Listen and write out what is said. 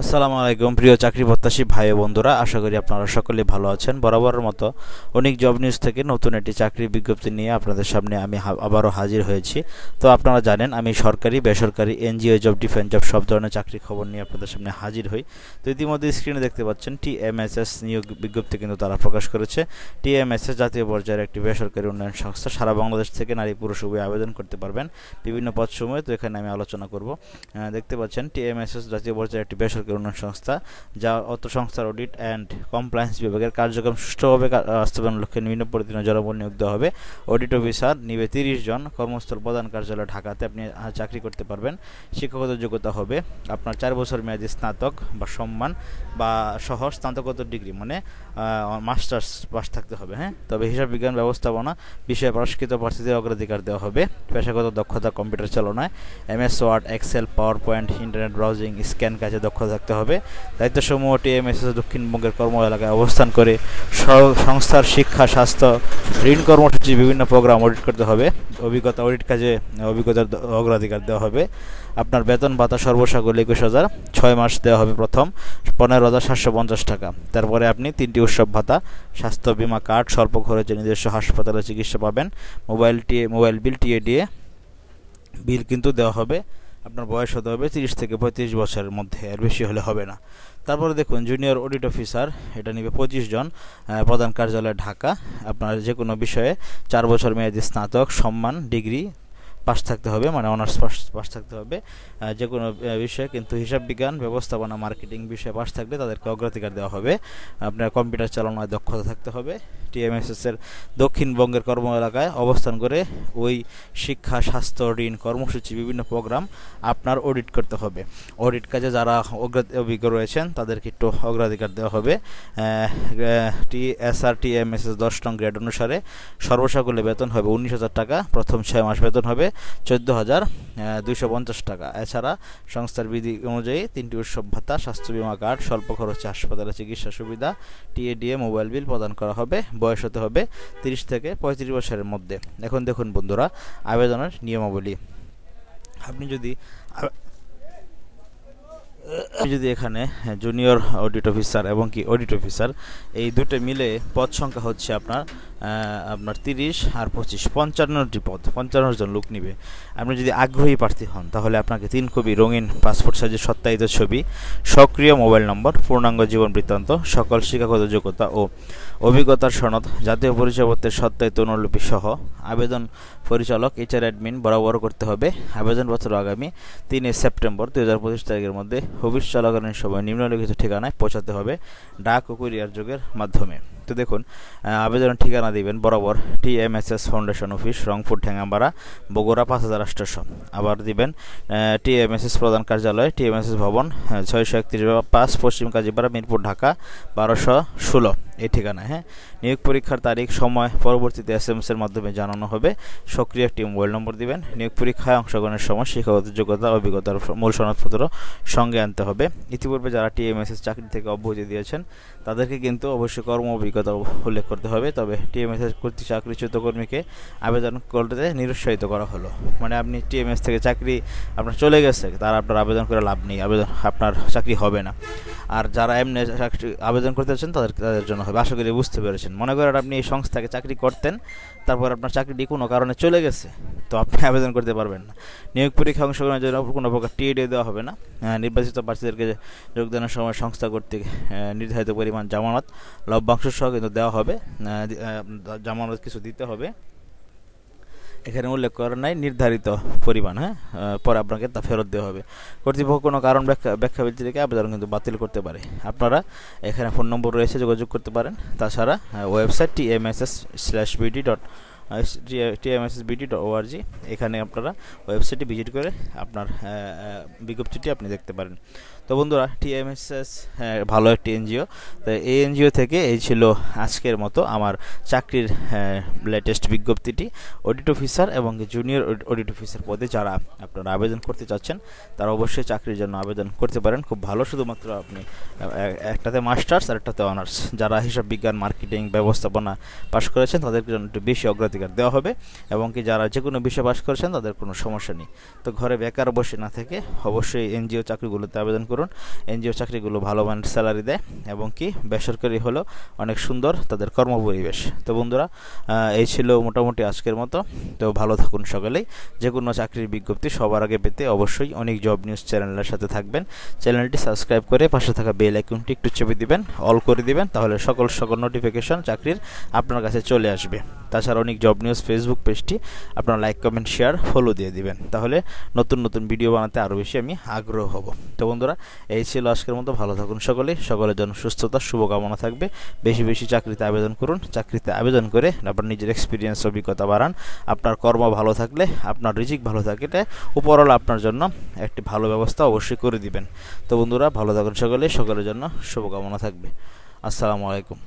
আসসালামু আলাইকুম প্রিয় চাকরি প্রত্যাশী ভাই ও বন্ধুরা, আশা করি আপনারা সকলে ভালো আছেন। বরাবরের মতো অনেক জব নিউজ থেকে নতুন একটি চাকরির বিজ্ঞপ্তি নিয়ে আপনাদের সামনে আমি আবারও হাজির হয়েছি। তো আপনারা জানেন আমি সরকারি, বেসরকারি, এনজিও জব, ডিফেন্স জব সব ধরনের চাকরির খবর নিয়ে আপনাদের সামনে হাজির হই। তো ইতিমধ্যে স্ক্রিনে দেখতে পাচ্ছেন টিএমএসএস নিয়োগ বিজ্ঞপ্তি কিন্তু তারা প্রকাশ করেছে। টিএমএসএস জাতীয় পর্যায়ের একটি বেসরকারি উন্নয়ন সংস্থা, সারা বাংলাদেশ থেকে নারী পুরুষ উভয় আবেদন করতে পারবেন বিভিন্ন পদ সময়ে। তো এখানে আমি আলোচনা করব। দেখতে পাচ্ছেন টিএমএসএস জাতীয় পর্যায়ের একটি বেসরকারি উন্নয়ন সংস্থা, যা অর্থ সংস্থার অডিট অ্যান্ড কমপ্লায়েন্স বিভাগের কার্যক্রম সুষ্ঠুভাবে বাস্তবায়নের লক্ষ্যে নিম্ন পরিতীর্ণ জনবল নিয়োগ দেওয়া হবে। অডিট অফিসার নিবে 30 জন। কর্মস্থল প্রধান কার্যালয় ঢাকাতে আপনি চাকরি করতে পারবেন। শিক্ষাগত যোগ্যতা হবে আপনার 4 বছর মেয়াদী স্নাতক বা সম্মান বা সহ স্নাতকোত্তর ডিগ্রি, মানে মাস্টার্স পাস থাকতে হবে। তবে হিসাব বিজ্ঞান ব্যবস্থাপনা বিষয়ে পুরস্কৃত প্রার্থীদের অগ্রাধিকার দেওয়া হবে। পেশাগত দক্ষতা কম্পিউটার চালনায় MS word, excel, PowerPoint, internet browsing, scan কাজে দক্ষতা থাকতে হবে। দায়িত্বসমূহ টিএমএসএস দক্ষিণবঙ্গের কর্ম এলাকায় অবস্থান করে সংস্থার শিক্ষা, স্বাস্থ্য, ঋণ কর্মসূচি বিভিন্ন প্রোগ্রাম অডিট করতে হবে। অডিট কাজে অভিজ্ঞতার অগ্রাধিকার দেওয়া হবে। আপনার বেতন ভাতা সর্বসাকুল্য 21,000, 6 মাস দেওয়া হবে প্রথম 15,750 টাকা। তারপরে আপনি 3টি উৎসব ভাতা, স্বাস্থ্য বীমা কার্ড, স্বল্প খরচে নিজস্ব হাসপাতালে চিকিৎসা পাবেন। মোবাইল বিল, টিএডিএ বিল কিন্তু দেওয়া হবে। আপনার বয়স হতে হবে 30 থেকে 35 বছরের মধ্যে, এর বেশি হলে হবে না। তারপরে দেখুন জুনিয়র অডিট অফিসার, এটা নিবে 25 জন। প্রধান কার্যালয় ঢাকা। আপনার যে কোনো বিষয়ে 4 বছর মেয়াদী স্নাতক সম্মান ডিগ্রি পাস থাকতে হবে, মানে অনার্স পাস থাকতে হবে যে কোনো বিষয়ে। কিন্তু হিসাব বিজ্ঞান ব্যবস্থাপনা মার্কেটিং বিষয়ে পাস থাকলে তাদেরকে অগ্রাধিকার দেওয়া হবে। আপনার কম্পিউটার চালানোর দক্ষতা থাকতে হবে। টিএমএসএস এর দক্ষিণবঙ্গের কর্ম এলাকায় অবস্থান করে ওই শিক্ষা, স্বাস্থ্য, ঋণ কর্মসূচি বিভিন্ন প্রোগ্রাম আপনার অডিট করতে হবে। অডিট কাজে যারা অভিজ্ঞ রয়েছেন তাদেরকে একটু অগ্রাধিকার দেওয়া হবে। টিএমএসএস 10 নং গ্রেড অনুসারে সর্বসাকুল্যে বেতন হবে 19,000 টাকা। প্রথম 6 মাস বেতন হবে 14,250 টাকা। এছাড়া সংস্থার বিধি অনুযায়ী 3টি উৎসব ভাতা, স্বাস্থ্য বীমা কার্ড, স্বল্প খরচে হাসপাতালে চিকিৎসা সুবিধা, টিএডিএ, মোবাইল বিল প্রদান করা হবে। বয়স হতে হবে 30 থেকে 35 বছরের মধ্যে। এখন দেখুন বন্ধুরা আবেদনের নিয়মাবলী। আপনি যদি এখানে জুনিয়র অডিট অফিসার এবং কি অডিট অফিসার এই দুটো মিলে পদ সংখ্যা হচ্ছে আপনার 30 আর 25, 55টি পদ, 55 জন লোক নিবে। আপনি যদি আগ্রহী প্রার্থী হন তাহলে আপনাকে 3 কপি রঙিন পাসপোর্ট সাইজের সত্যায়িত ছবি, সক্রিয় মোবাইল নম্বর, পূর্ণাঙ্গ জীবন বৃত্তান্ত, সকল শিক্ষাগত যোগ্যতা ও অভিজ্ঞতার সনদ, জাতীয় পরিচয়পত্রের সত্যায়িত অনুলিপি সহ আবেদন পরিচালক HR অ্যাডমিন বরাবর করতে হবে। আবেদনপত্র আগামী 3 সেপ্টেম্বর 2025 তারিখের মধ্যে অফিস চলাকালীন সময় নিম্নলিখিত ঠিকানায় পৌঁছাতে হবে ডাক ও কুরিয়ার যোগের মাধ্যমে। তো দেখুন আবেদনের ঠিকানা দিবেন বরাবর TMSS foundation office, Rangpur, Thengamara, Bogura 5,800। আবার দিবেন টিএমএসএস প্রধান কার্যালয়, টিএমএসএস ভবন, 631/5 পশ্চিম কাজীপাড়া, মিরপুর, ঢাকা 1216 এই ঠিকানায়। নিয়োগ পরীক্ষার তারিখ, সময় পরবর্তীতে SMS এর মাধ্যমে জানানো হবে। সক্রিয় একটি মোবাইল নম্বর দিবেন। নিয়োগ পরীক্ষায় অংশগ্রহণের সময় শিক্ষাগত যোগ্যতা, অভিজ্ঞতার মূল সনদপত্র সঙ্গে আনতে হবে। ইতিপূর্বে যারা টিএমএসএস চাকরি থেকে অব্যাহতি দিয়েছেন তাদেরকে কিন্তু অবশ্যই কর্ম অভিজ্ঞতা উল্লেখ করতে হবে। তবে টিএমএসএস কর্তৃক চাকরিচ্যুত কর্মীকে আবেদন করতে নিরুৎসাহিত করা হলো। মানে আপনি টিএমএস থেকে চাকরি আপনার চলে গেছে, তারা আপনার আবেদন করে লাভ নেই, আপনার চাকরি হবে না। আর যারা এমনি চাকরি আবেদন করতে চাচ্ছেন তাদের জন্য হবে। আশা করি বুঝতে পেরেছেন। মনে করেন আপনি এই সংস্থাকে চাকরি করতেন, তারপর আপনার চাকরিটি কোনো কারণে চলে গেছে, তো আপনি আবেদন করতে পারবেন না। নিয়োগ পরীক্ষা অংশগ্রহণের জন্য কোনো প্রকার টিএডিএ দেওয়া হবে না। নির্বাচিত প্রার্থীদেরকে যোগদানের সময় সংস্থা কর্তৃক নির্ধারিত পরিমাণ জামানত লভ্যাংশ সহ কিন্তু দেওয়া হবে। জামানত কিছু দিতে হবে, এখানে উল্লেখ করা নাই নির্ধারিত পরিমাণ। পরে আপনাকে তা ফেরত দেওয়া হবে। কর্তৃপক্ষ কোনো কারণ ব্যাখ্যা ব্যতিরেকে আবেদন কিন্তু বাতিল করতে পারে। আপনারা এখানে ফোন নম্বর রয়েছে, যোগাযোগ করতে পারেন। তাছাড়া ওয়েবসাইট tmssbd.org, এখানে আপনারা ওয়েবসাইটে ভিজিট করে আপনার বিজ্ঞপ্তিটি আপনি দেখতে পারেন। তো বন্ধুরা টিএমএসএস ভালো একটি এনজিও। তো এই এনজিও থেকে এই ছিল আজকের মতো আমার চাকরির লেটেস্ট বিজ্ঞপ্তিটি। অডিট অফিসার এবং জুনিয়র অডিট অফিসার পদে যারা আপনারা আবেদন করতে চাচ্ছেন তারা অবশ্যই চাকরির জন্য আবেদন করতে পারেন। খুব ভালো, শুধুমাত্র আপনি একটাতে মাস্টার্স আর একটাতে অনার্স। যারা হিসাব বিজ্ঞান, মার্কেটিং, ব্যবস্থাপনা পাশ করেছেন তাদের জন্য একটু বেশি অগ্রাধিকার দেওয়া হবে, এবং কি যারা যে কোনো বিষয় পাশ করেছেন তাদের কোনো সমস্যা নেই। তো ঘরে বেকার বসে না থেকে অবশ্যই এনজিও চাকরিগুলোতে আবেদন করুন। করুন। এনজিও চাকরিগুলো ভালো মানের স্যালারি দেয় এবং কি বেসরকারি হলেও অনেক সুন্দর তাদের কর্মপরিবেশ। তো বন্ধুরা, এই ছিল মোটামুটি আজকের মতো। তো ভালো থাকুন সকলেই। যে কোনো চাকরির বিজ্ঞপ্তি সবার আগে পেতে অবশ্যই অনেক জব নিউজ চ্যানেলের সাথে থাকবেন। চ্যানেলটি সাবস্ক্রাইব করে পাশে থাকা বেল আইকনটি একটু চেপে দিবেন, অল করে দিবেন, তাহলে সকল নোটিফিকেশন চাকরির আপনার কাছে চলে আসবে। তাছাড়া অনেক জব নিউজ ফেসবুক পেজটি আপনারা লাইক, কমেন্ট, শেয়ার, ফলো দিয়ে দিবেন, তাহলে নতুন নতুন ভিডিও বানাতে আরও বেশি আমি আগ্রহ হব। তো বন্ধুরা, এই ছিল আজকের মতো। ভালো থাকুন সকলেই। সকলের জন্য সুস্থতার শুভকামনা থাকবে। বেশি বেশি চাকরিতে আবেদন করুন। চাকরিতে আবেদন করে আপনার নিজের এক্সপিরিয়েন্স, অভিজ্ঞতা বাড়ান। আপনার কর্ম ভালো থাকলে, আপনার রিজিক ভালো থাকলে উপরওয়ালা আপনার জন্য একটি ভালো ব্যবস্থা অবশ্যই করে দিবেন। তো বন্ধুরা, ভালো থাকুন সকলেই। সকলের জন্য শুভকামনা থাকবে। আসসালামু আলাইকুম।